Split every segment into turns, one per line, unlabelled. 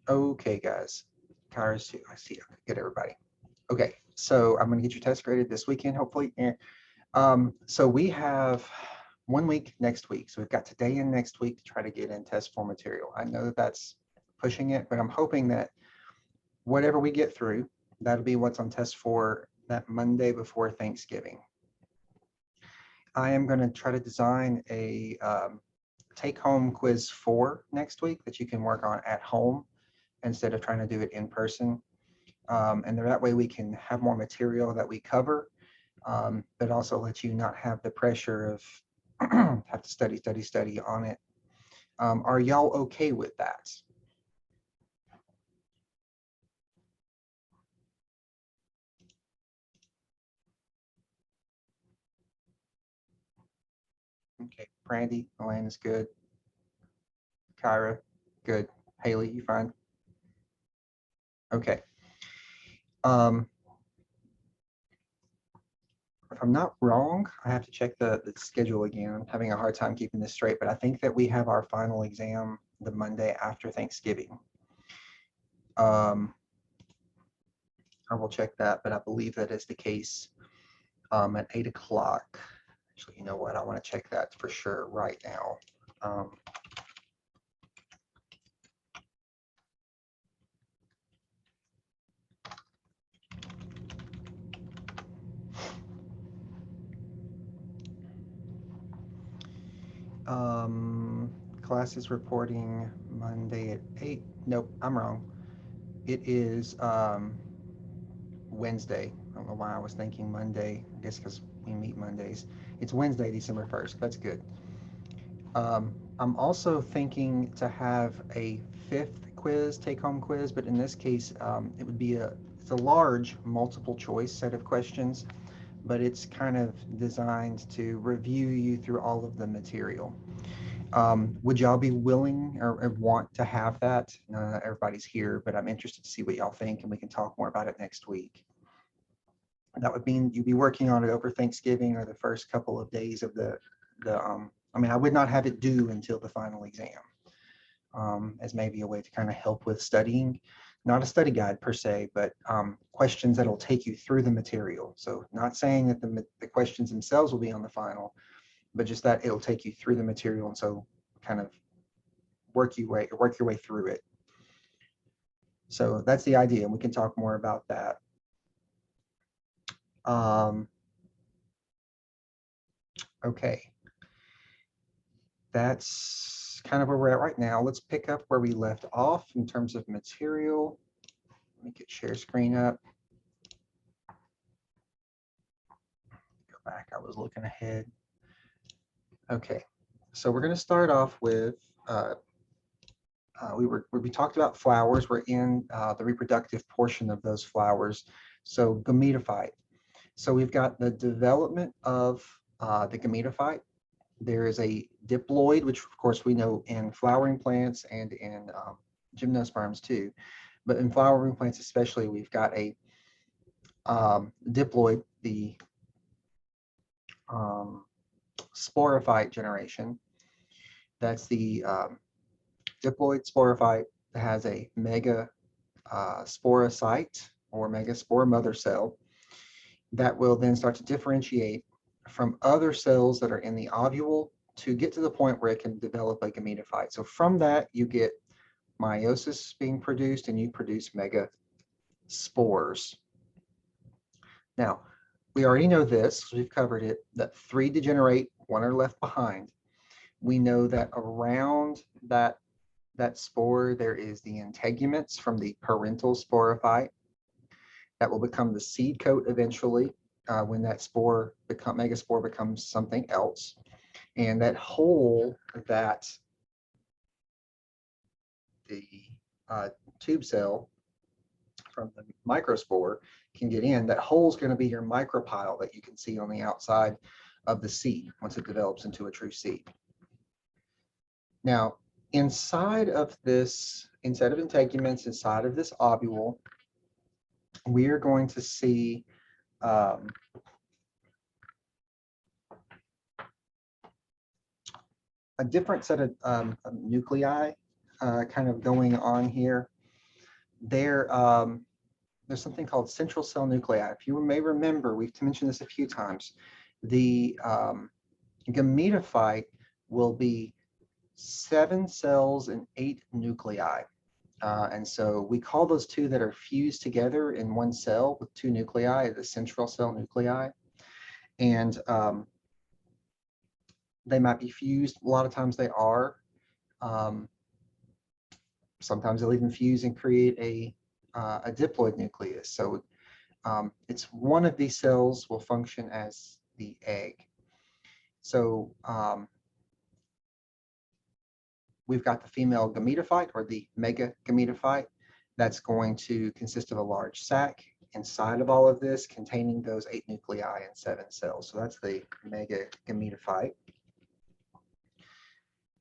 Okay, guys. Kyra's too. I see. Good, everybody. Okay, so I'm going to get your test graded this weekend, hopefully. So we have 1 week next week. So we've got today and next week to try to get in test form material. I know that that's pushing it, but I'm hoping that whatever we get through, that'll be what's on test for that Monday before Thanksgiving. I am going to try to design a take-home quiz 4 next week that you can work on at home instead of trying to do it in person. And that way we can have more material that we cover, but also let you not have the pressure of have to study on it. Are y'all okay with that? Okay, Brandy, Elaine is good. Kyra, good. Haley, you fine? Okay. If I'm not wrong, I have to check the schedule again. I'm having a hard time keeping this straight, but I think that we have our final exam the Monday after Thanksgiving. I will check that, but I believe that is the case at 8 o'clock. Actually, you know what? I want to check that for sure right now. Class is reporting Monday at 8. Nope, I'm wrong. It is Wednesday. I don't know why I was thinking Monday. I guess because we meet Mondays. It's Wednesday, December 1st. That's good. I'm also thinking to have a 5th quiz, take-home quiz, but in this case, it would be it's a large multiple choice set of questions, but it's kind of designed to review you through all of the material. Would y'all be willing or want to have that? Everybody's here, but I'm interested to see what y'all think, and we can talk more about it next week. That would mean you'd be working on it over Thanksgiving or the first couple of days of I mean, I would not have it due until the final exam, as maybe a way to kind of help with studying. Not a study guide per se, but questions that'll take you through the material. So not saying that the questions themselves will be on the final, but just that it'll take you through the material, and so kind of work your way through it. So that's the idea, and we can talk more about that. Okay, that's kind of where we're at right now. Let's pick up where we left off in terms of material. Let me get share screen up. Go back, I was looking ahead. Okay, so we're going to start off with we talked about flowers. We're in the reproductive portion of those flowers. So gametophyte. So we've got the development of the gametophyte. There is a diploid, which of course we know in flowering plants and in gymnosperms too. But in flowering plants especially, we've got a diploid, the sporophyte generation. That's the diploid sporophyte that has a mega sporocyte or megaspore mother cell that will then start to differentiate from other cells that are in the ovule to get to the point where it can develop a gametophyte. So from that, you get meiosis being produced and you produce megaspores. Now, we already know this, we've covered it, that 3 degenerate, 1 are left behind. We know that around that spore, there is the integuments from the parental sporophyte that will become the seed coat eventually when that megaspore becomes something else. And that hole that the tube cell from the microspore can get in, that hole is going to be your micropyle that you can see on the outside of the seed once it develops into a true seed. Now, inside of integuments, inside of this ovule, we are going to see a different set of nuclei. kind of going on here. There, there's something called central cell nuclei. If you may remember, we've mentioned this a few times. The gametophyte will be 7 cells and 8 nuclei. And so we call those two that are fused together in one cell with 2 nuclei the central cell nuclei. And they might be fused. A lot of times they are. Sometimes they'll even fuse and create a diploid nucleus. So it's one of these cells will function as the egg. So we've got the female gametophyte or the megagametophyte. That's going to consist of a large sac inside of all of this containing those 8 nuclei and 7 cells. So that's the megagametophyte.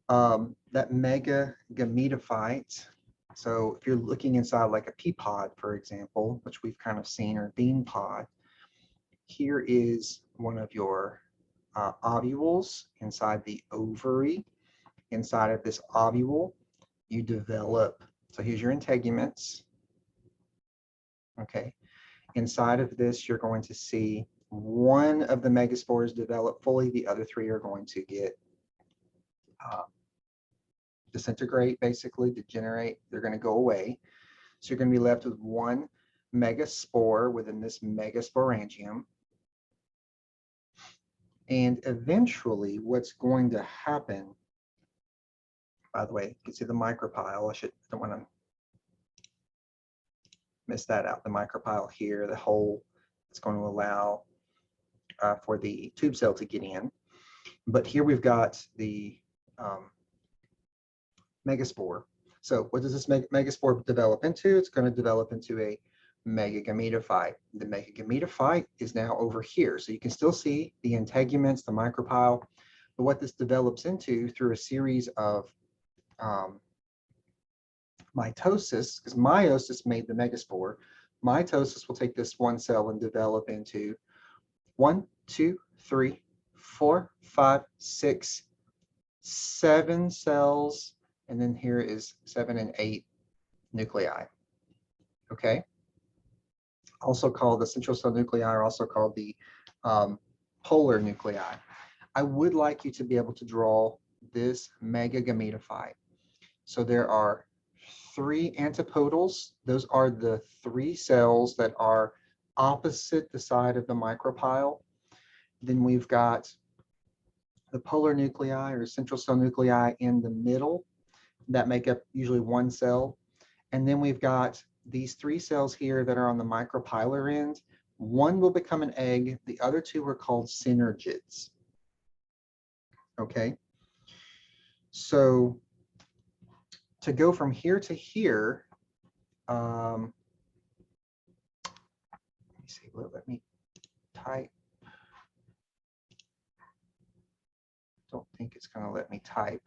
That megagametophyte, so if you're looking inside like a pea pod, for example, which we've kind of seen, or bean pod, here is one of your ovules inside the ovary. Inside of this ovule, you develop, so here's your integuments. Okay, inside of this, you're going to see one of the megaspores develop fully, the other 3 are going to get disintegrate, basically degenerate. They're going to go away. So you're going to be left with one megaspore within this megasporangium. And eventually what's going to happen, by the way, you can see the micropyle. I don't want to miss that out. The micropyle here, the hole is going to allow for the tube cell to get in. But here we've got the megaspore. So what does this megaspore develop into? It's going to develop into a megagametophyte. The megagametophyte is now over here. So you can still see the integuments, the micropyle, but what this develops into through a series of mitosis, because meiosis made the megaspore, mitosis will take this one cell and develop into 1, 2, 3, 4, 5, 6, 7 cells, and then here is 7 and 8 nuclei. Okay. Also called the central cell nuclei, are also called the polar nuclei. I would like you to be able to draw this megagametophyte. So there are 3 antipodals. Those are the 3 cells that are opposite the side of the micropyle. Then we've got the polar nuclei or central cell nuclei in the middle that make up usually 1 cell. And then we've got these 3 cells here that are on the micropylar end. One will become an egg. The other 2 are called synergids. Okay. So to go from here to here, let me see, let me type. Don't think it's going to let me type.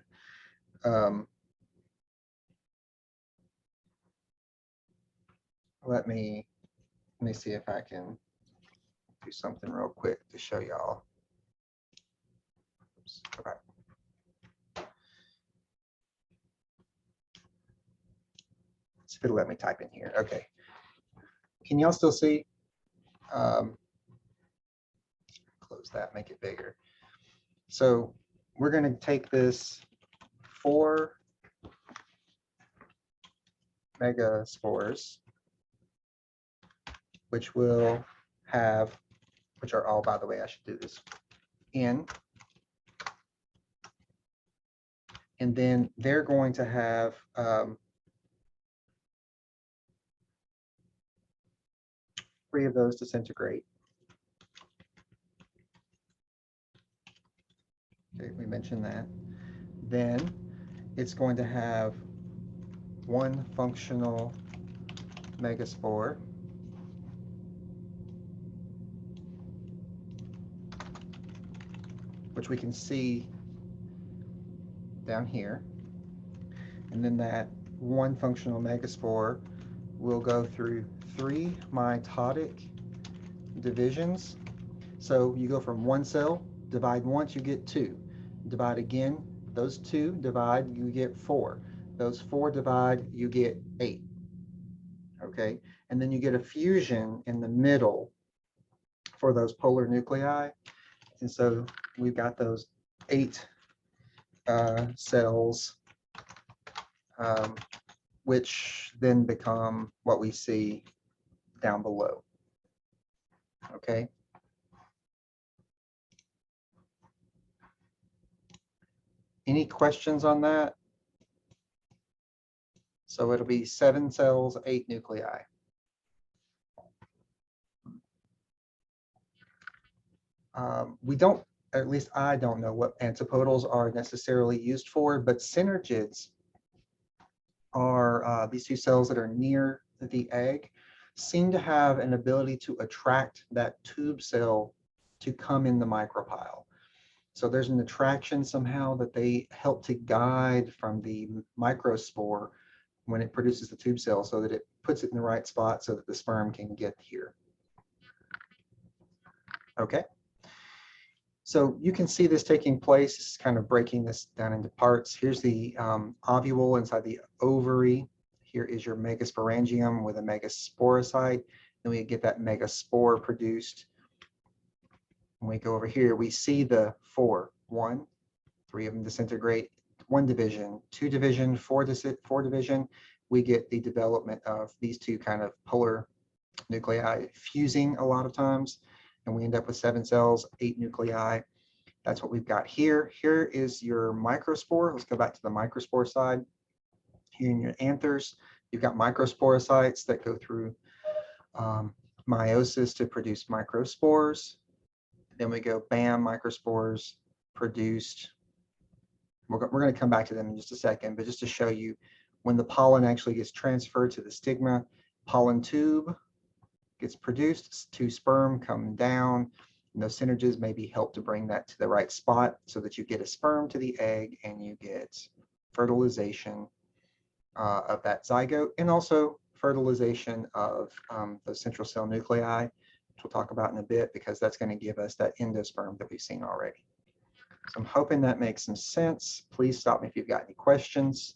Let me see if I can do something real quick to show y'all. Oops, go back. See if it'll let me type in here. Okay. Can y'all still see? Close that, make it bigger. So we're going to take this 4 megaspores, which will have, which are all, by the way, I should do this in. And then they're going to have three of those disintegrate. Okay, we mentioned that. Then it's going to have 1 functional megaspore. Which we can see down here. And then that 1 functional megaspore will go through 3 mitotic divisions. So you go from 1 cell, divide once, you get 2. Divide again, those 2 divide, you get 4. those 4 divide, you get 8. Okay, and then you get a fusion in the middle for those polar nuclei. And so we've got those 8 cells, which then become what we see down below. Okay. Any questions on that? So it'll be 7 cells, 8 nuclei. We don't, at least I don't know what antipodals are necessarily used for, but synergids are these 2 cells that are near the egg seem to have an ability to attract that tube cell to come in the micropyle. So there's an attraction somehow that they help to guide from the microspore when it produces the tube cell so that it puts it in the right spot so that the sperm can get here. Okay. So you can see this taking place. It's kind of breaking this down into parts. Here's the ovule inside the ovary. Here is your megasporangium with a megasporocyte. Then we get that megaspore produced. When we go over here, we see the 4. 1, 3 of them disintegrate. 1 division, 2 division, 4 division. We get the development of these 2 kind of polar nuclei fusing a lot of times. And we end up with 7 cells, 8 nuclei. That's what we've got here. Here is your microspore. Let's go back to the microspore side. Here in your anthers, you've got microsporocytes that go through meiosis to produce microspores. Then we go, bam, microspores produced. We're going to come back to them in just a second, but just to show you, when the pollen actually gets transferred to the stigma, pollen tube gets produced, 2 sperm come down, and those synergids maybe help to bring that to the right spot so that you get a sperm to the egg and you get fertilization of that zygote, and also fertilization of those central cell nuclei, which we'll talk about in a bit, because that's going to give us that endosperm that we've seen already. So I'm hoping that makes some sense. Please stop me if you've got any questions.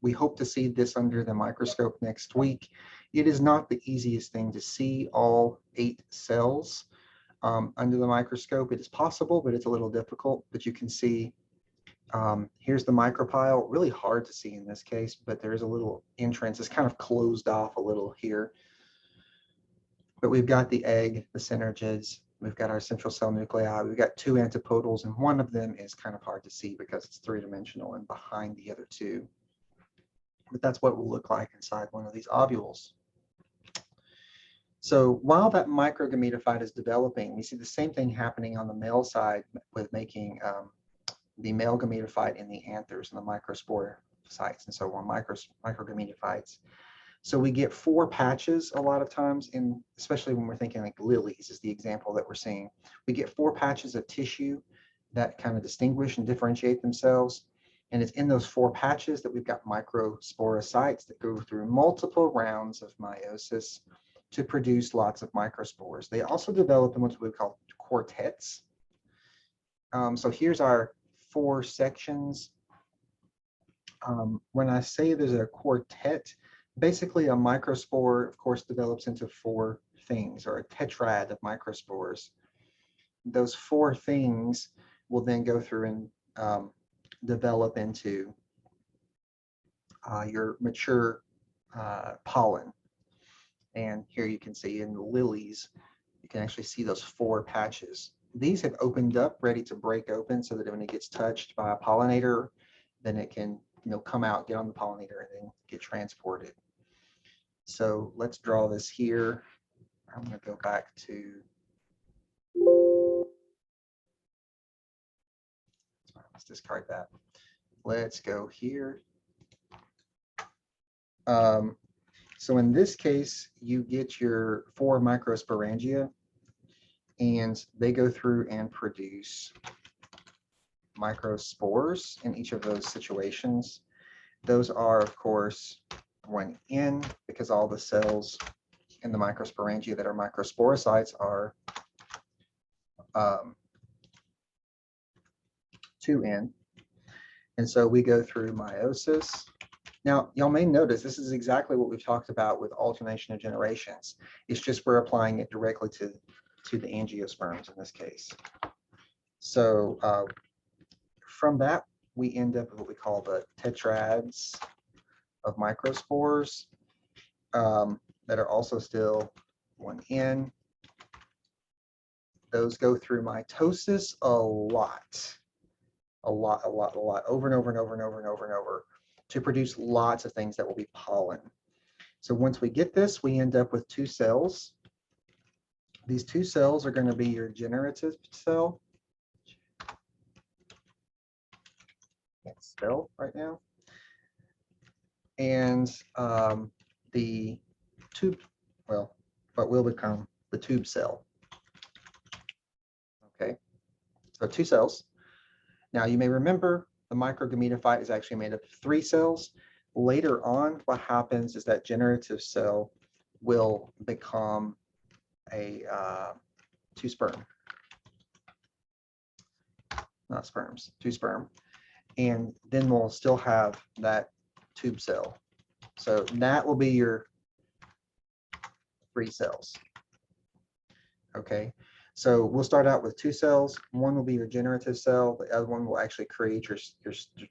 We hope to see this under the microscope next week. It is not the easiest thing to see all 8 cells under the microscope. It is possible, but it's a little difficult. But you can see, here's the micropyle. Really hard to see in this case, but there is a little entrance. It's kind of closed off a little here. But we've got the egg, the synergids. We've got our central cell nuclei. We've got 2 antipodals, and one of them is kind of hard to see because it's 3-dimensional and behind the other 2. But that's what it will look like inside one of these ovules. So while that microgametophyte is developing, we see the same thing happening on the male side with making the male gametophyte in the anthers and the microspore sites and so on, microgametophytes. So we get 4 patches a lot of times, especially when we're thinking like lilies is the example that we're seeing. We get 4 patches of tissue that kind of distinguish and differentiate themselves. And it's in those 4 patches that we've got microsporocytes that go through multiple rounds of meiosis to produce lots of microspores. They also develop in what we call quartets. So here's our 4 sections. When I say there's a quartet, basically a microspore, of course, develops into 4 things, or a tetrad of microspores. Those 4 things will then go through and develop into your mature pollen. And here you can see in the lilies, you can actually see those 4 patches. These have opened up, ready to break open, so that when it gets touched by a pollinator, then it can, come out, get on the pollinator, and then get transported. So let's draw this here. I'm going to go back to, let's discard that. Let's go here. So in this case, you get your 4 microsporangia, and they go through and produce microspores in each of those situations. Those are, of course, 1 in, because all the cells in the microsporangia that are microsporocytes are 2 in. And so we go through meiosis. Now, y'all may notice this is exactly what we've talked about with alternation of generations. It's just we're applying it directly to the angiosperms in this case. So from that, we end up with what we call the tetrads of microspores that are also still one N. Those go through mitosis a lot, over and over and over and over and over and over to produce lots of things that will be pollen. So once we get this, we end up with two cells. These two cells are going to be your generative cell. Can't spell right now. And the tube, well, what will become the tube cell. Okay, so two cells. Now you may remember the microgametophyte is actually made up of three cells. Later on, what happens is that generative cell will become a two sperm, not sperms, two sperm. And then we'll still have that tube cell. So that will be your three cells. Okay, so we'll start out with two cells. One will be your generative cell. The other one will actually create your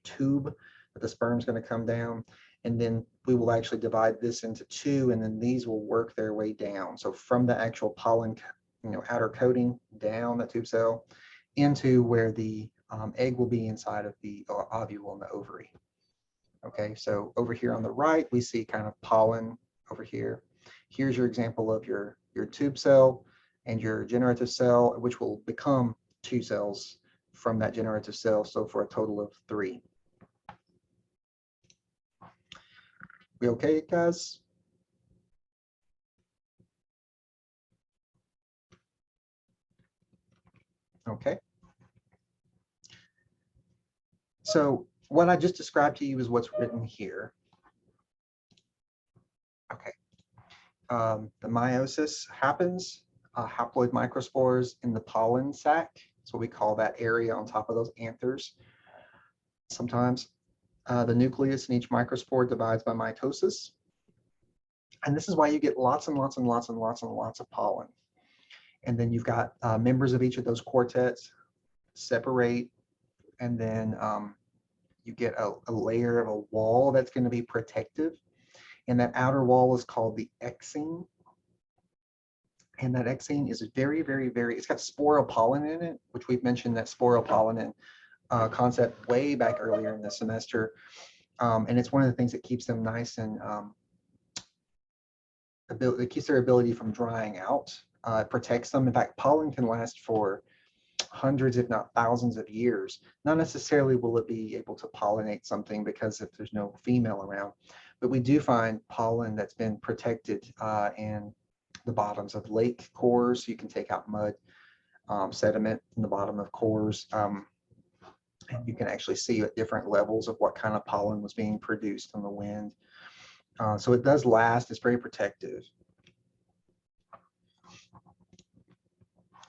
tube that the sperm is going to come down. And then we will actually divide this into two, and then these will work their way down. So from the actual pollen, outer coating down the tube cell into where the egg will be inside of the ovule and the ovary. Okay, so over here on the right, we see kind of pollen over here. Here's your example of your tube cell and your generative cell, which will become two cells from that generative cell. So for a total of three. We okay, guys? Okay. So what I just described to you is what's written here. Okay. The meiosis happens, haploid microspores in the pollen sac. That's what we call that area on top of those anthers. Sometimes the nucleus in each microspore divides by mitosis. And this is why you get lots and lots and lots and lots and lots of pollen. And then you've got members of each of those quartets separate, and then you get a layer of a wall that's going to be protective. And that outer wall is called the exene. And that exene is very, very, very, it's got sporopollen in it, which we've mentioned that sporopollen concept way back earlier in the semester. And it's one of the things that keeps them nice and it keeps their ability from drying out. It protects them. In fact, pollen can last for hundreds, if not thousands of years. Not necessarily will it be able to pollinate something because if there's no female around, but we do find pollen that's been protected in the bottoms of lake cores. You can take out mud, sediment in the bottom of cores. And you can actually see at different levels of what kind of pollen was being produced in the wind. So it does last, it's very protective.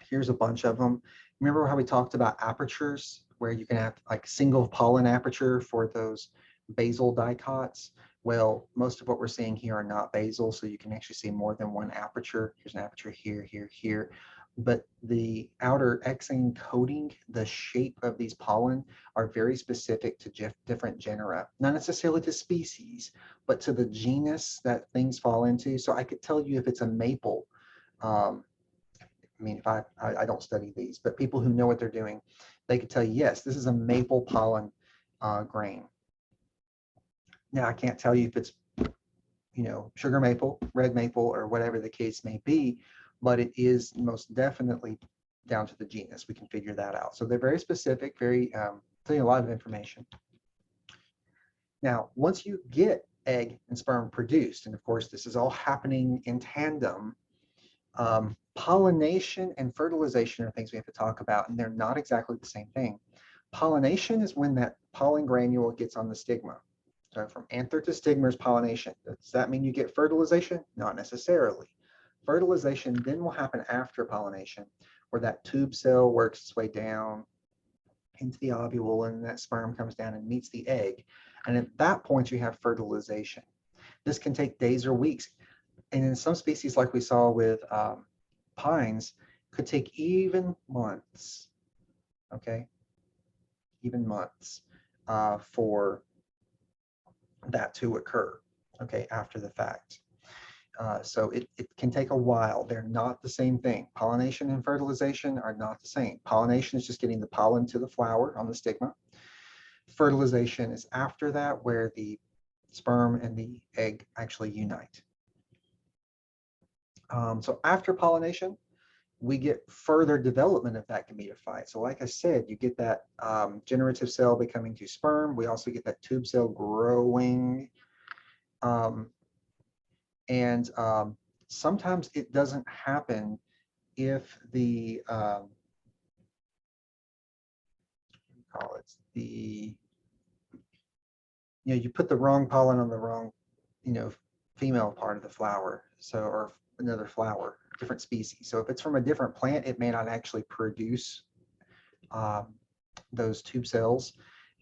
Here's a bunch of them. Remember how we talked about apertures, where you can have like single pollen aperture for those basal dicots? Well, most of what we're seeing here are not basal, so you can actually see more than one aperture. Here's an aperture here, here, here. But the outer exene coating, the shape of these pollen are very specific to different genera, not necessarily to species, but to the genus that things fall into. So I could tell you if it's a maple. I mean, if I don't study these, but people who know what they're doing, they could tell you, yes, this is a maple pollen grain. Now, I can't tell you if it's, sugar maple, red maple, or whatever the case may be, but it is most definitely down to the genus. We can figure that out. So they're very specific, very, tell you a lot of information. Now, once you get egg and sperm produced, and of course, this is all happening in tandem, pollination and fertilization are things we have to talk about, and they're not exactly the same thing. Pollination is when that pollen granule gets on the stigma. So from anther to stigma is pollination. Does that mean you get fertilization? Not necessarily. Fertilization then will happen after pollination, where that tube cell works its way down into the ovule, and that sperm comes down and meets the egg. And at that point, you have fertilization. This can take days or weeks. And in some species, like we saw with pines, could take even months, okay? Even months for that to occur, okay, after the fact. So it can take a while. They're not the same thing. Pollination and fertilization are not the same. Pollination is just getting the pollen to the flower on the stigma. Fertilization is after that, where the sperm and the egg actually unite. So after pollination, we get further development of that gametophyte. So like I said, you get that generative cell becoming to sperm. We also get that tube cell growing. And sometimes it doesn't happen if the call it the you put the wrong pollen on the wrong female part of the flower, so, or another flower, different species. So if it's from a different plant, it may not actually produce those tube cells.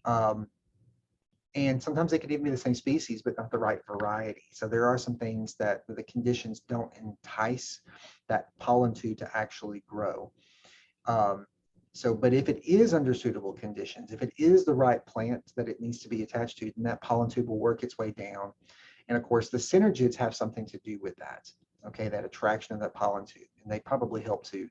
And sometimes they could even be the same species, but not the right variety. So there are some things that the conditions don't entice that pollen tube to actually grow. But if it is under suitable conditions, if it is the right plant that it needs to be attached to, then that pollen tube will work its way down. And of course, the synergids have something to do with that, okay, that attraction of that pollen tube. And they probably help to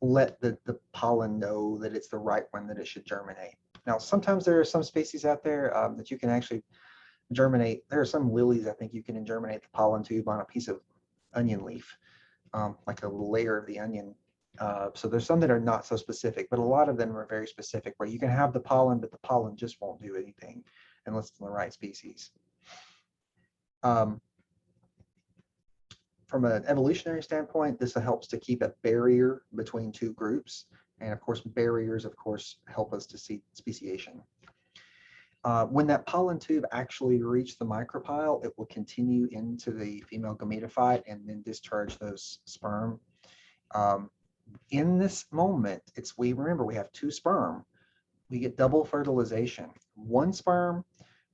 let the pollen know that it's the right one, that it should germinate. Now, sometimes there are some species out there that you can actually germinate. There are some lilies, I think you can germinate the pollen tube on a piece of onion leaf, like a layer of the onion. So there's some that are not so specific, but a lot of them are very specific, where you can have the pollen, but the pollen just won't do anything unless it's in the right species. From an evolutionary standpoint, this helps to keep a barrier between two groups. And of course, barriers, of course, help us to see speciation. When that pollen tube actually reaches the micropyle, it will continue into the female gametophyte and then discharge those sperm. In this moment, remember, we have two sperm. We get double fertilization. One sperm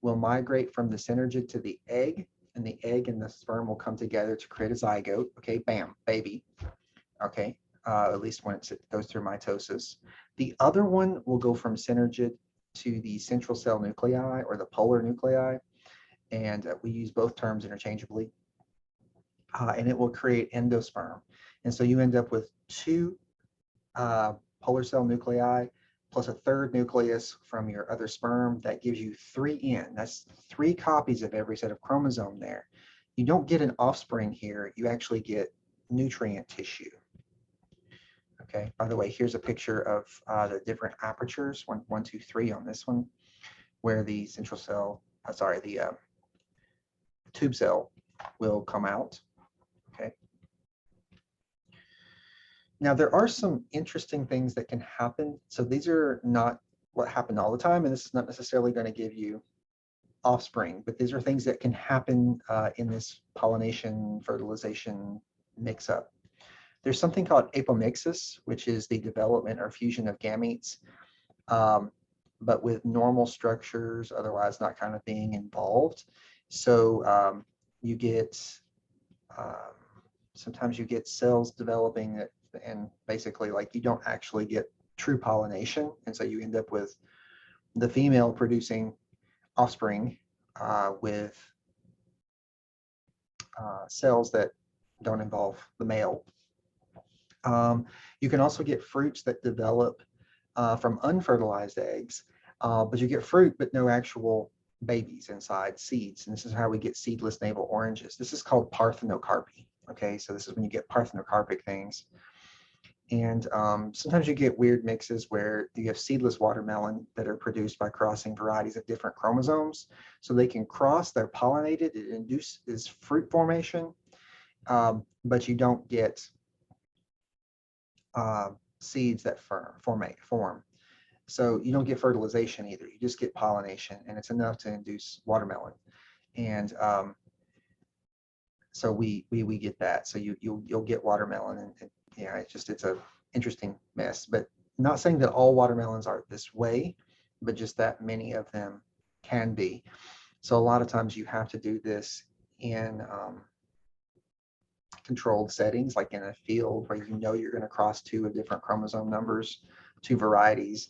will migrate from the synergid to the egg, and the egg and the sperm will come together to create a zygote. Okay, bam, baby. Okay, at least when it goes through mitosis. The other one will go from synergid to the central cell nuclei, or the polar nuclei, and we use both terms interchangeably. And it will create endosperm. And so you end up with two polar cell nuclei plus a third nucleus from your other sperm. That gives you 3N. That's 3 copies of every set of chromosome there. You don't get an offspring here. You actually get nutrient tissue. Okay, by the way, here's a picture of the different apertures, 1, 2, 3 on this one, where the central cell, the tube cell will come out. Okay. Now, there are some interesting things that can happen. So these are not what happened all the time, and this is not necessarily going to give you offspring, but these are things that can happen in this pollination fertilization mix-up. There's something called apomixis, which is the development or fusion of gametes, but with normal structures, otherwise not kind of being involved. So you get, sometimes you get cells developing that, and basically like you don't actually get true pollination. And so you end up with the female producing offspring with cells that don't involve the male. You can also get fruits that develop from unfertilized eggs, but you get fruit but no actual babies inside, seeds. And this is how we get seedless navel oranges. This is called parthenocarpy. Okay, so this is when you get parthenocarpic things. And sometimes you get weird mixes where you have seedless watermelon that are produced by crossing varieties of different chromosomes. So they can cross, they're pollinated, it induces fruit formation, but you don't get seeds that form. So you don't get fertilization either. You just get pollination, and it's enough to induce watermelon. And so we get that. So you'll get watermelon, and yeah, it's a interesting mess. But not saying that all watermelons are this way, but just that many of them can be. So a lot of times you have to do this in controlled settings, like in a field where you know you're going to cross two of different chromosome numbers, two varieties,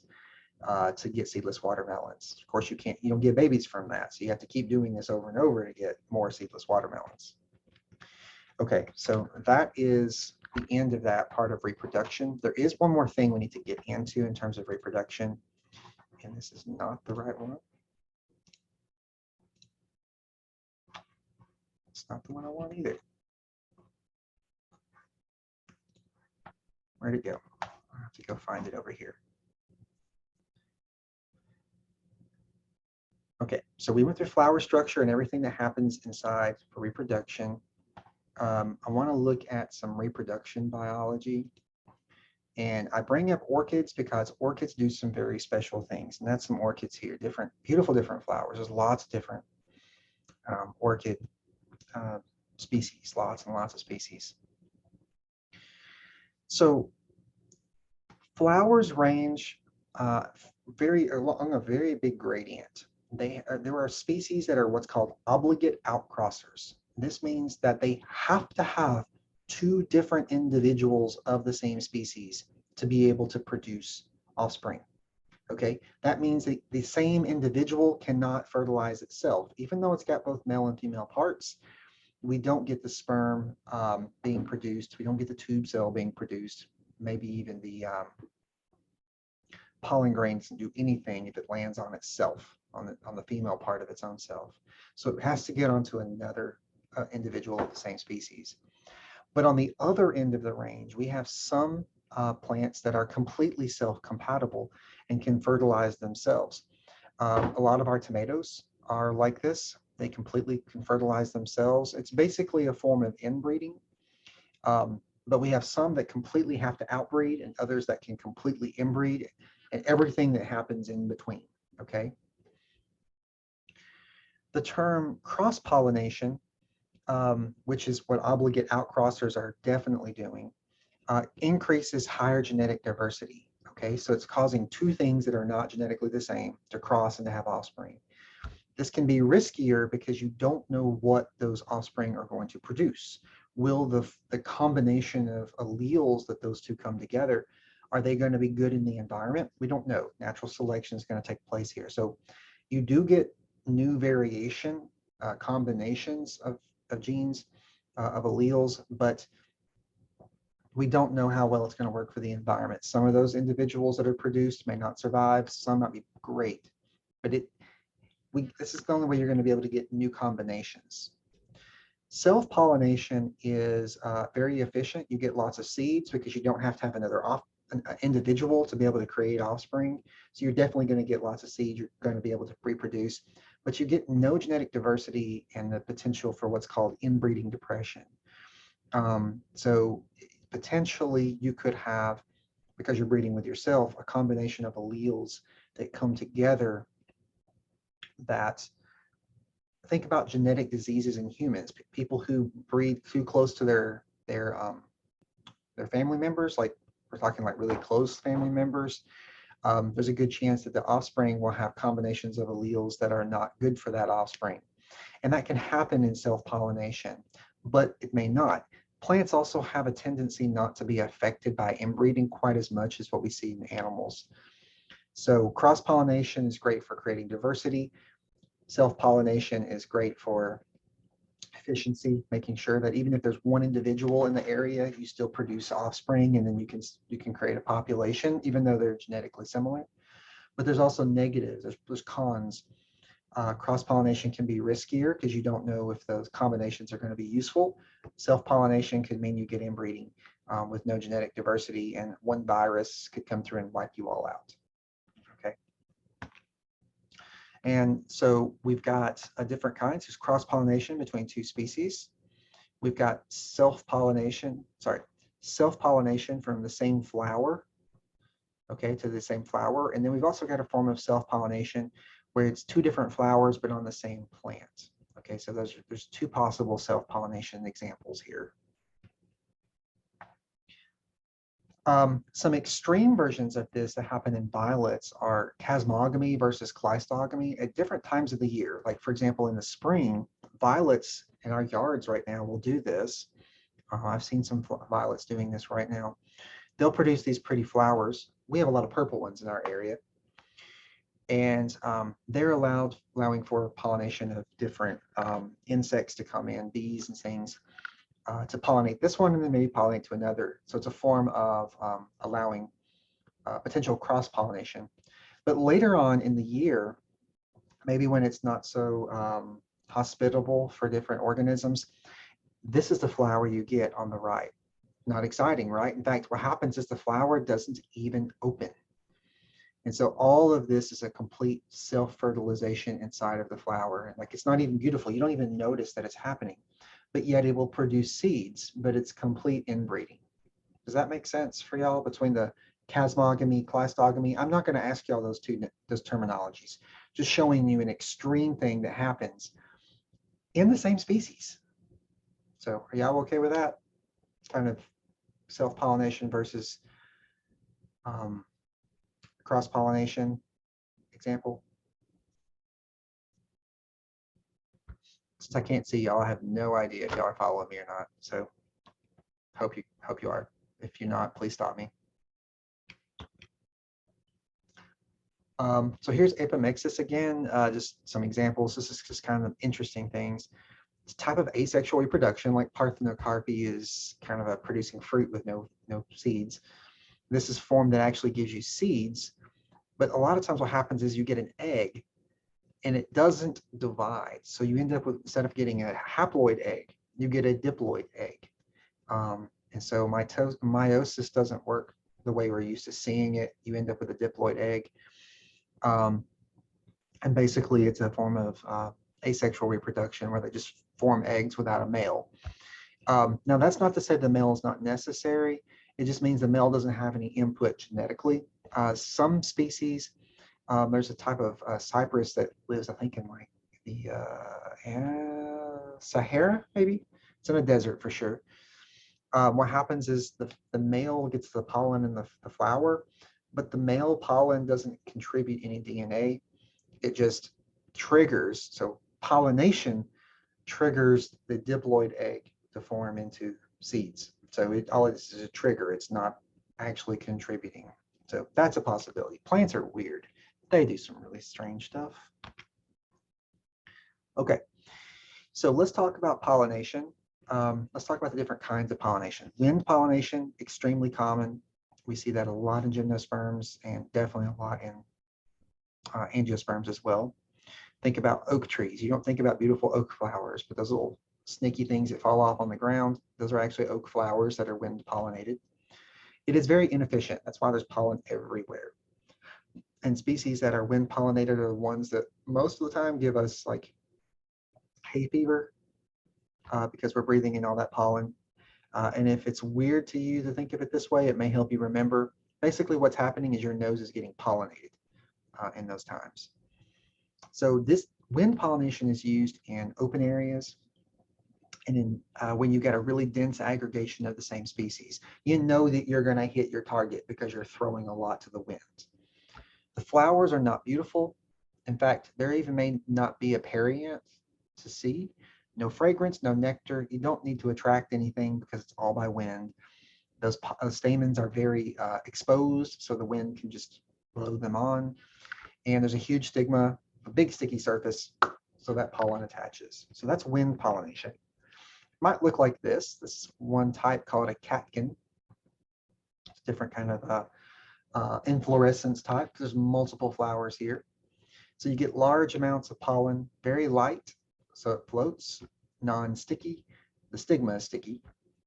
to get seedless watermelons. Of course, you don't get babies from that, so you have to keep doing this over and over to get more seedless watermelons. Okay, so that is the end of that part of reproduction. There is one more thing we need to get into in terms of reproduction, and this is not the right one. It's not the one I want either. Where'd it go? I have to go find it over here. Okay, so we went through flower structure and everything that happens inside for reproduction. I want to look at some reproduction biology. And I bring up orchids because orchids do some very special things. And that's some orchids here, different, beautiful, different flowers. There's lots of different orchid species, lots and lots of species. So flowers range along a very big gradient. There are species that are what's called obligate outcrossers. This means that they have to have two different individuals of the same species to be able to produce offspring. Okay, that means that the same individual cannot fertilize itself. Even though it's got both male and female parts, we don't get the sperm being produced. We don't get the tube cell being produced. Maybe even the pollen grain doesn't do anything if it lands on itself, on the female part of its own self. So it has to get onto another individual of the same species. But on the other end of the range, we have some plants that are completely self-compatible and can fertilize themselves. A lot of our tomatoes are like this. They completely can fertilize themselves. It's basically a form of inbreeding. But we have some that completely have to outbreed and others that can completely inbreed, and everything that happens in between, okay? The term cross-pollination, which is what obligate outcrossers are definitely doing, increases higher genetic diversity, okay? So it's causing two things that are not genetically the same to cross and to have offspring. This can be riskier because you don't know what those offspring are going to produce. Will the combination of alleles that those two come together, are they going to be good in the environment? We don't know. Natural selection is going to take place here. So you do get new variation, combinations of genes, of alleles, but we don't know how well it's going to work for the environment. Some of those individuals that are produced may not survive. Some might be great, but this is the only way you're going to be able to get new combinations. Self-pollination is very efficient. You get lots of seeds because you don't have to have an individual to be able to create offspring. So you're definitely going to get lots of seeds. You're going to be able to reproduce, but you get no genetic diversity and the potential for what's called inbreeding depression. So potentially you could have, because you're breeding with yourself, a combination of alleles that come together that, think about genetic diseases in humans, people who breed too close to their family members, like we're talking like really close family members. There's a good chance that the offspring will have combinations of alleles that are not good for that offspring. And that can happen in self-pollination, but it may not. Plants also have a tendency not to be affected by inbreeding quite as much as what we see in animals. So cross-pollination is great for creating diversity. Self-pollination is great for efficiency, making sure that even if there's one individual in the area, you still produce offspring, and then you can create a population, even though they're genetically similar. But there's also negatives, there's cons. Cross-pollination can be riskier because you don't know if those combinations are going to be useful. Self-pollination could mean you get inbreeding with no genetic diversity, and one virus could come through and wipe you all out. Okay. And so we've got different kinds. There's cross-pollination between two species. We've got self-pollination from the same flower, okay, to the same flower. And then we've also got a form of self-pollination where it's two different flowers but on the same plant. Okay, so there's two possible self-pollination examples here. Some extreme versions of this that happen in violets are cosmogamy versus cleistogamy at different times of the year. Like, for example, in the spring, violets in our yards right now will do this. I've seen some violets doing this right now. They'll produce these pretty flowers. We have a lot of purple ones in our area. And they're allowing for pollination of different insects to come in, bees and things, to pollinate this one and then maybe pollinate to another. So it's a form of allowing potential cross-pollination. But later on in the year, maybe when it's not so hospitable for different organisms, this is the flower you get on the right. Not exciting, right? In fact, what happens is the flower doesn't even open. And so all of this is a complete self-fertilization inside of the flower. Like, it's not even beautiful. You don't even notice that it's happening, but yet it will produce seeds, but it's complete inbreeding. Does that make sense for y'all between the cosmogamy, cleistogamy? I'm not going to ask y'all those terminologies, just showing you an extreme thing that happens in the same species. So are y'all okay with that? Kind of self-pollination versus cross-pollination example. Since I can't see y'all, I have no idea if y'all are following me or not. So hope you are. If you're not, please stop me. So here's Epimexis again, just some examples. This is just kind of interesting things. It's type of asexual reproduction, like parthenocarpy is kind of a producing fruit with no seeds. This is form that actually gives you seeds, but a lot of times what happens is you get an egg and it doesn't divide. So you end up with, instead of getting a haploid egg, you get a diploid egg. And so meiosis doesn't work the way we're used to seeing it. You end up with a diploid egg. And basically it's a form of asexual reproduction where they just form eggs without a male. Now that's not to say the male is not necessary. It just means the male doesn't have any input genetically. Some species, there's a type of cypress that lives, I think, in like the Sahara, maybe. It's in a desert for sure. What happens is the male gets the pollen in the flower, but the male pollen doesn't contribute any DNA. It just triggers, so pollination triggers the diploid egg to form into seeds. So all it is a trigger. It's not actually contributing. So that's a possibility. Plants are weird. They do some really strange stuff. Okay, so let's talk about pollination. Let's talk about the different kinds of pollination. Wind pollination, extremely common. We see that a lot in gymnosperms and definitely a lot in angiosperms as well. Think about oak trees. You don't think about beautiful oak flowers, but those little snaky things that fall off on the ground, those are actually oak flowers that are wind pollinated. It is very inefficient. That's why there's pollen everywhere. And species that are wind pollinated are the ones that most of the time give us like hay fever because we're breathing in all that pollen. And if it's weird to you to think of it this way, it may help you remember. Basically what's happening is your nose is getting pollinated in those times. So this wind pollination is used in open areas and in when you get a really dense aggregation of the same species. You know that you're going to hit your target because you're throwing a lot to the wind. The flowers are not beautiful. In fact, there even may not be a perianth to see. No fragrance, no nectar. You don't need to attract anything because it's all by wind. Those stamens are very exposed, so the wind can just blow them on. And there's a huge stigma, a big sticky surface, so that pollen attaches. So that's wind pollination. It might look like this. This is one type called a catkin. It's a different kind of inflorescence type because there's multiple flowers here. So you get large amounts of pollen, very light, so it floats, non-sticky. The stigma is sticky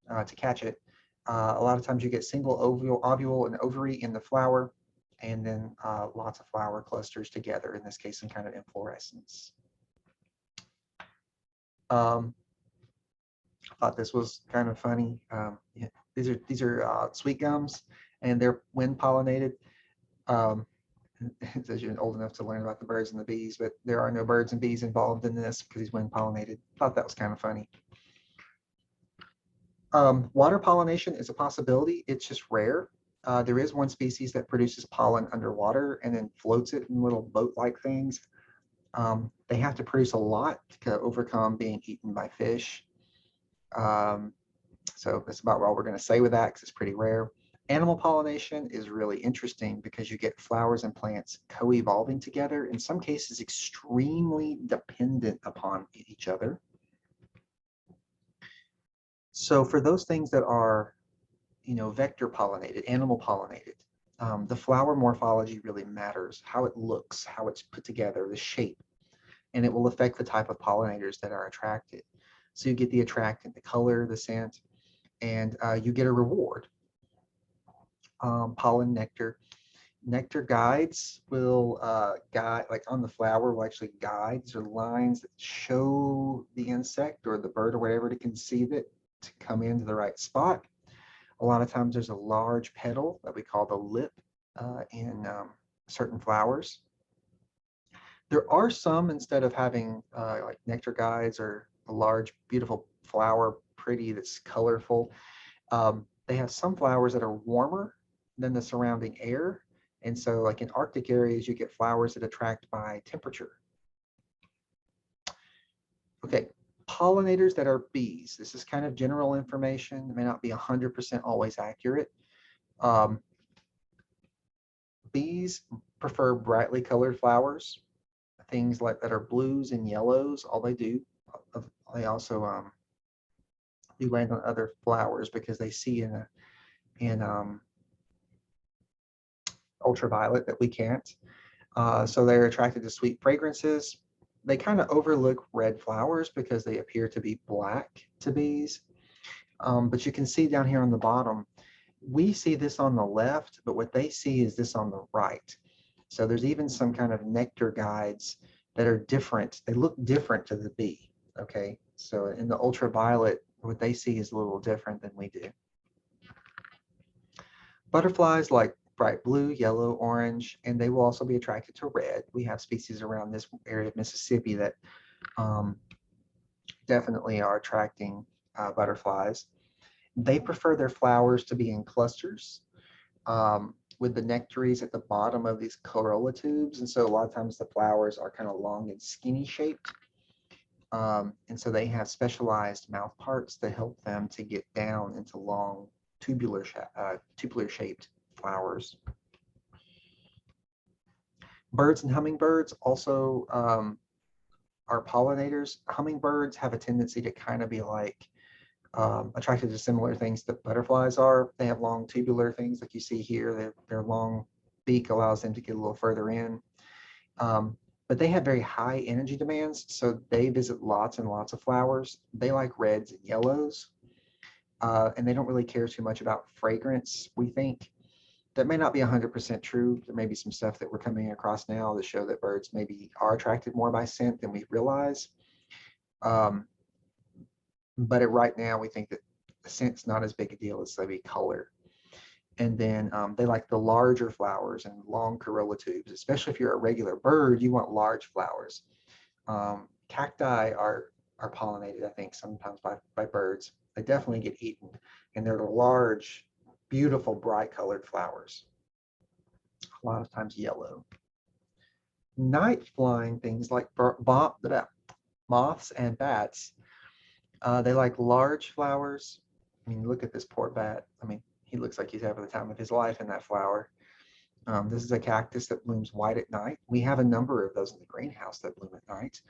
to catch it. A lot of times you get single ovule and ovary in the flower, and then lots of flower clusters together, in this case, some kind of inflorescence. I thought this was kind of funny. Yeah, these are sweet gums, and they're wind pollinated. It says you're old enough to learn about the birds and the bees, but there are no birds and bees involved in this because he's wind pollinated. Thought that was kind of funny. Water pollination is a possibility. It's just rare. There is one species that produces pollen underwater and then floats it in little boat-like things. They have to produce a lot to overcome being eaten by fish. Um, so that's about all we're going to say with that because it's pretty rare. Animal pollination is really interesting because you get flowers and plants co-evolving together, in some cases extremely dependent upon each other. So for those things that are, vector pollinated, animal pollinated, the flower morphology really matters, how it looks, how it's put together, the shape, and it will affect the type of pollinators that are attracted. So you get the attractant, the color, the scent, and you get a reward. Pollen nectar. Nectar guides will guide, like on the flower, will actually guide. These are lines that show the insect or the bird or whatever to conceive it to come into the right spot. A lot of times there's a large petal that we call the lip in certain flowers. There are some, instead of having like nectar guides or a large, beautiful flower, pretty, that's colorful, they have some flowers that are warmer than the surrounding air. And so like in Arctic areas, you get flowers that attract by temperature. Okay, pollinators that are bees. This is kind of general information. It may not be 100% always accurate. Bees prefer brightly colored flowers, things like that are blues and yellows. All they do. They also do land on other flowers because they see in ultraviolet that we can't. So they're attracted to sweet fragrances. They kind of overlook red flowers because they appear to be black to bees. But you can see down here on the bottom, we see this on the left, but what they see is this on the right. So there's even some kind of nectar guides that are different. They look different to the bee. Okay, so in the ultraviolet, what they see is a little different than we do. Butterflies like bright blue, yellow, orange, and they will also be attracted to red. We have species around this area of Mississippi that definitely are attracting butterflies. They prefer their flowers to be in clusters with the nectaries at the bottom of these corolla tubes. And so a lot of times the flowers are kind of long and skinny shaped. And so they have specialized mouth parts that help them to get down into long tubular shaped flowers. Birds and hummingbirds also are pollinators. Hummingbirds have a tendency to kind of be like attracted to similar things that butterflies are. They have long tubular things like you see here. Their long beak allows them to get a little further in. But they have very high energy demands, so they visit lots and lots of flowers. They like reds and yellows, and they don't really care too much about fragrance, we think. That may not be 100% true. There may be some stuff that we're coming across now that show that birds maybe are attracted more by scent than we realize. But right now, we think that the scent's not as big a deal as maybe color. And then they like the larger flowers and long corolla tubes, especially if you're a regular bird, you want large flowers. Cacti are pollinated, I think, sometimes by birds. They definitely get eaten, and they're large, beautiful, bright colored flowers, a lot of times yellow. Night flying things like moths and bats, they like large flowers. I mean, look at this poor bat. I mean, he looks like he's having the time of his life in that flower. This is a cactus that blooms white at night. We have a number of those in the greenhouse that bloom at night.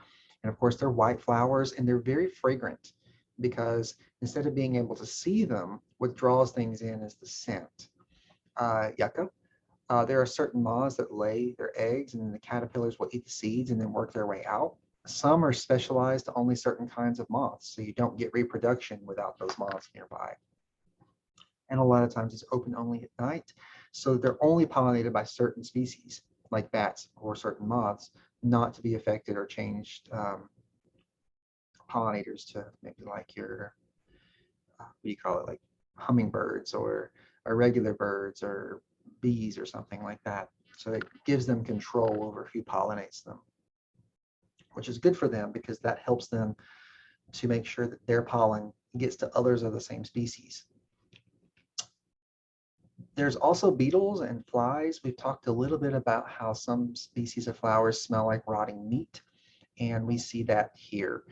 And of course, they're white flowers and they're very fragrant because instead of being able to see them, what draws things in is the scent. Yucca. There are certain moths that lay their eggs and the caterpillars will eat the seeds and then work their way out. Some are specialized to only certain kinds of moths, so you don't get reproduction without those moths nearby. And a lot of times it's open only at night, so they're only pollinated by certain species, like bats or certain moths, not to be affected or changed pollinators to maybe like your, what do you call it, like hummingbirds or regular birds or bees or something like that. So it gives them control over who pollinates them, which is good for them because that helps them to make sure that their pollen gets to others of the same species. There's also beetles and flies. We've talked a little bit about how some species of flowers smell like rotting meat, and we see that here.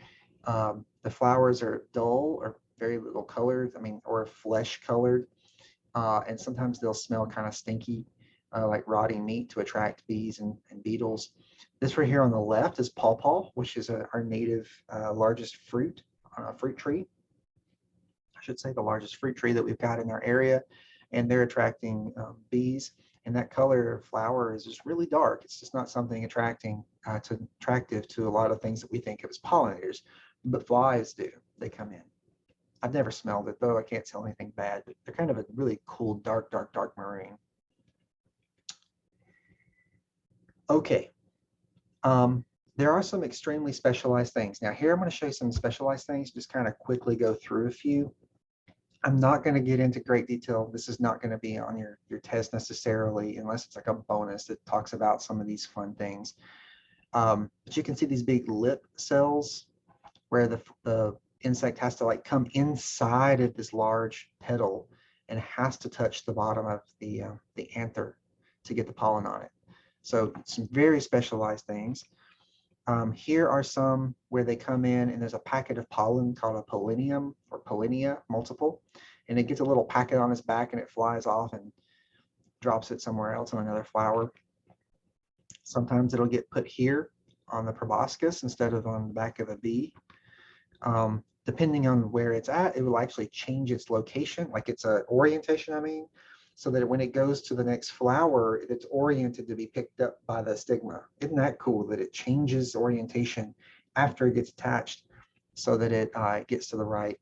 The flowers are dull or very little colored, I mean, or flesh colored, and sometimes they'll smell kind of stinky, like rotting meat to attract bees and beetles. This right here on the left is pawpaw, which is our native largest fruit tree. I should say the largest fruit tree that we've got in our area, and they're attracting bees. And that color of flower is just really dark. It's just not something attractive to a lot of things that we think of as pollinators, but flies do. They come in. I've never smelled it though. I can't tell anything bad, but they're kind of a really cool, dark, dark, dark maroon. Okay. There are some extremely specialized things. Now here I'm going to show you some specialized things, just kind of quickly go through a few. I'm not going to get into great detail. This is not going to be on your test necessarily, unless it's like a bonus that talks about some of these fun things. But you can see these big lip cells where the insect has to like come inside of this large petal and has to touch the bottom of the anther to get the pollen on it. So some very specialized things. Here are some where they come in and there's a packet of pollen called a pollinium or pollinia multiple, and it gets a little packet on its back and it flies off and drops it somewhere else on another flower. Sometimes it'll get put here on the proboscis instead of on the back of a bee. Depending on where it's at, it will actually change its location, like its orientation, I mean, so that when it goes to the next flower, it's oriented to be picked up by the stigma. Isn't that cool that it changes orientation after it gets attached so that it gets to the right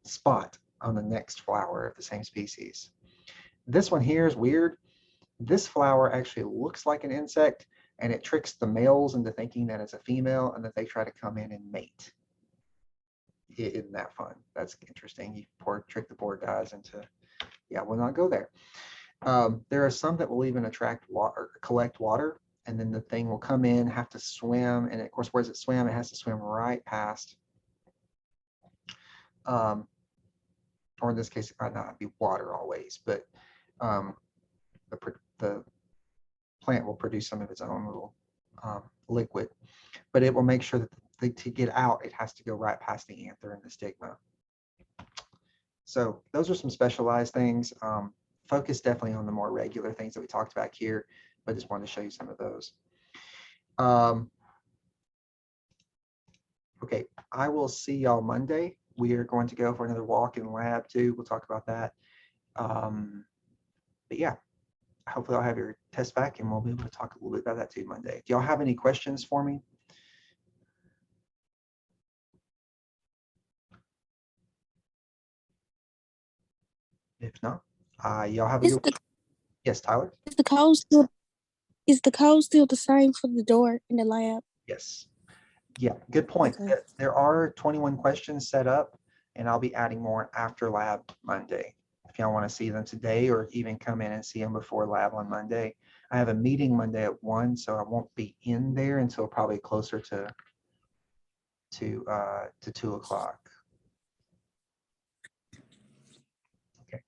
spot on the next flower of the same species? This one here is weird. This flower actually looks like an insect, and it tricks the males into thinking that it's a female and that they try to come in and mate. Isn't that fun? That's interesting. You trick the poor guys into, yeah, we'll not go there. There are some that will even attract water, collect water, and then the thing will come in, have to swim, and of course, where does it swim? It has to swim right past, or in this case, it might not be water always, but the plant will produce some of its own little liquid, but it will make sure that to get out, it has to go right past the anther and the stigma. So those are some specialized things. Focus definitely on the more regular things that we talked about here, but just wanted to show you some of those. Okay, I will see y'all Monday. We are going to go for another walk in the lab too. We'll talk about that. But yeah, hopefully I'll have your test back and we'll be able to talk a little bit about that too Monday. Do y'all have any questions for me? If not, y'all have a good one. Yes, Tyler?
Is the code still the same for the door in the lab?
Yes. Yeah, good point.
Okay.
There are 21 questions set up, and I'll be adding more after lab Monday. If y'all want to see them today or even come in and see them before lab on Monday. I have a meeting Monday at 1, so I won't be in there until probably closer to 2 o'clock. Okay.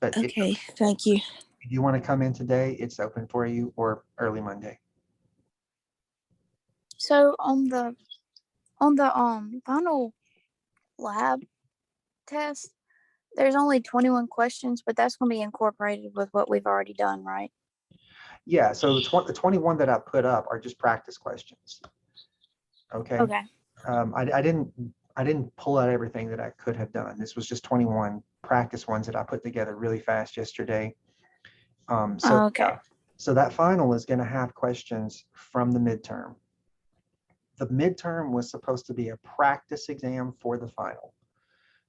But
okay, thank you.
If you want to come in today, it's open for you, or early Monday.
So on the final lab test, there's only 21 questions, but that's going to be incorporated with what we've already done, right?
Yeah, so the 21 that I put up are just practice questions. Okay.
Okay.
I didn't pull out everything that I could have done. This was just 21 practice ones that I put together really fast yesterday.
Okay.
So that final is going to have questions from the midterm. The midterm was supposed to be a practice exam for the final.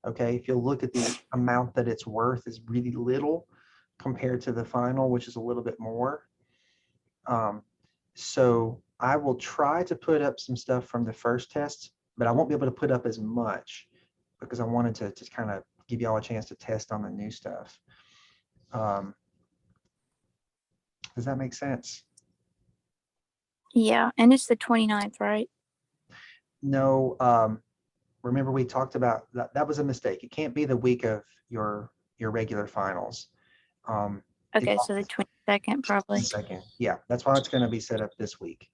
Okay, if you look at the amount that it's worth is really little compared to the final, which is a little bit more. So I will try to put up some stuff from the first test, but I won't be able to put up as much because I wanted to just kind of give y'all a chance to test on the new stuff. Does that make sense?
Yeah, and it's the 29th, right?
No, remember we talked about that. That was a mistake. It can't be the week of your regular finals.
Okay, so the 22nd probably.
Second. Yeah, that's why it's going to be set up this week.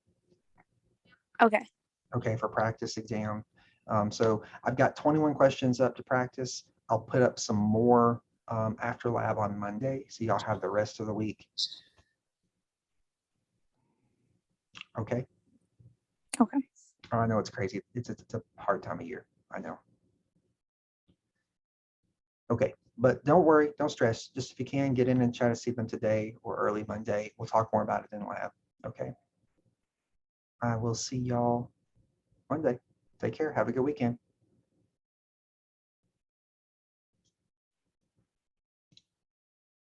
Okay.
Okay, for practice exam. So I've got 21 questions up to practice. I'll put up some more after lab on Monday, so y'all have the rest of the week. Okay.
Okay.
Oh, I know it's crazy. It's a hard time of year. I know. Okay, but don't worry, don't stress. Just if you can, get in and try to see them today or early Monday. We'll talk more about it in lab. Okay. I will see y'all Monday. Take care. Have a good weekend.